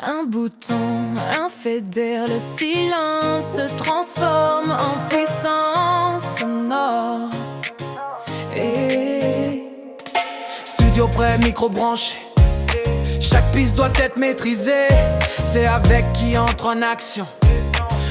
Un bouton, un fader, le silence se transforme en puissance sonore. Studio prêt, micro branché, chaque piste doit être maîtrisée. C'est avec qui entre en action,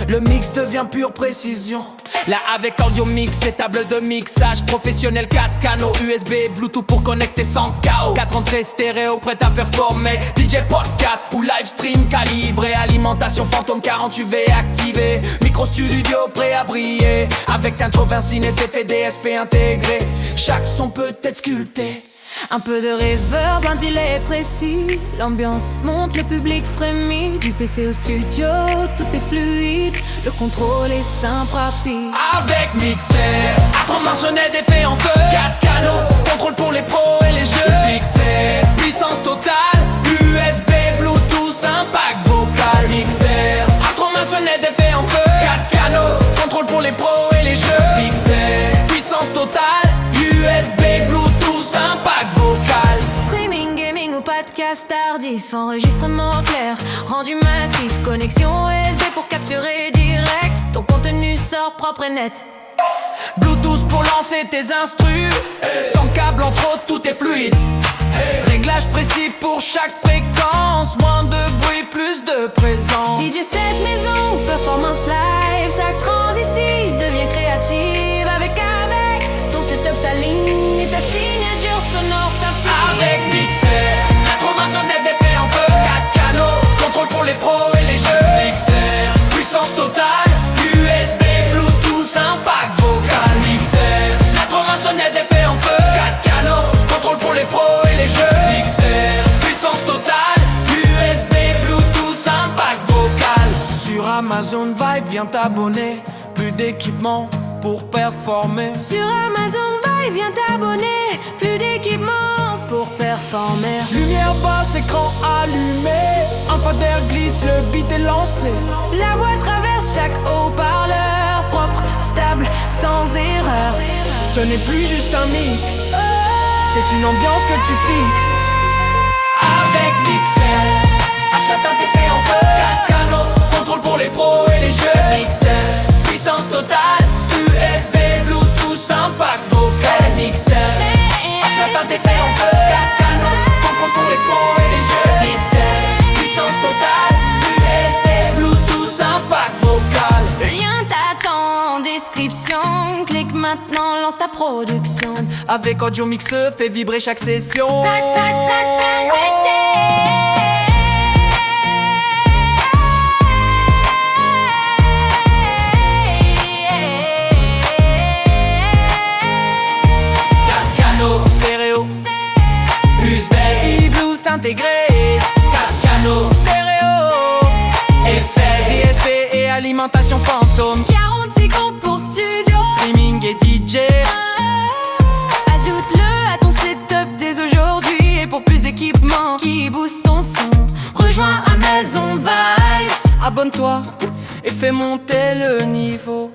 le mix devient pure précision. Là avec audio mix et table de mixage professionnel, 4 canaux USB, Bluetooth pour connecter sans chaos. 4 entrées stéréo prêtes à performer, DJ podcast ou live stream calibré. Alimentation fantôme 48V activée, micro studio prêt à briller. Avec intro Vinci et effets DSP intégrés, chaque son peut être sculpté. Un peu de reverb, un delay précis. L'ambiance monte, le public frémit. Du PC au studio, tout est fluide. Le contrôle est simple, rapide. Avec mixer, conventionnel d'effets en feu. 4 canaux, contrôle pour les pros et les jeux. Mixer, puissance totale, USB, Bluetooth, impact vocal. Mixer, conventionnel d'effets en feu. 4 canaux, contrôle pour les pros et les jeux. Mixer, puissance totale, USB, Bluetooth, impact vocal. Streaming, gaming ou podcast tardif. Enregistrement clair, rendu massif. Connexion USB pour capturer direct. Ton contenu sort propre et net. Bluetooth pour lancer tes instrus. Sans câble entre autres, tout est fluide. Réglage précis pour chaque fréquence. Moins de bruit, plus de présence. DJ set maison ou performance live. Chaque transition devient créative. Avec ton setup s'aligne et ta signature sonore s'affine. Avec mixer, conventionnel d'effets en feu. 4 canaux, contrôle pour les pros et les jeux. Mixer, puissance totale, USB, Bluetooth, impact vocal. Mixer, conventionnel d'effets en feu. 4 canaux, contrôle pour les pros et les jeux. Mixer, puissance totale, USB, Bluetooth, impact vocal. Sur Amazon Vibe, viens t'abonner. Plus d'équipement pour performer. Sur Amazon Vibe, viens t'abonner. Plus d'équipement pour performer. Lumière basse, écran allumé. Un fader glisse, le beat est lancé. La voix traverse chaque haut-parleur. Propre, stable, sans erreur. Ce n'est plus juste un mix, c'est une ambiance que tu fixes. Avec mixer, achat un effet en feu. 4 canaux, contrôle pour les pros et les jeux. Mixer, puissance totale, USB, Bluetooth, impact vocal. Mixer, achat un effet en feu. 4 canaux, contrôle pour les pros et les jeux. Mixer, puissance totale, USB, Bluetooth, impact vocal. Le lien t'attend en description. Clique maintenant, lance ta production. Avec audio mixeur, fais vibrer chaque session. Tac, tac, tac, connecté. 4 canaux, stéréo, USB, Bluetooth intégré. 4 canaux, stéréo, effet DSP et alimentation fantôme. 46 comptes pour studio. Streaming et DJ. Ajoute-le à ton setup dès aujourd'hui. Et pour plus d'équipements qui boostent ton son, rejoins Amazon Vibes. Abonne-toi et fais monter le niveau.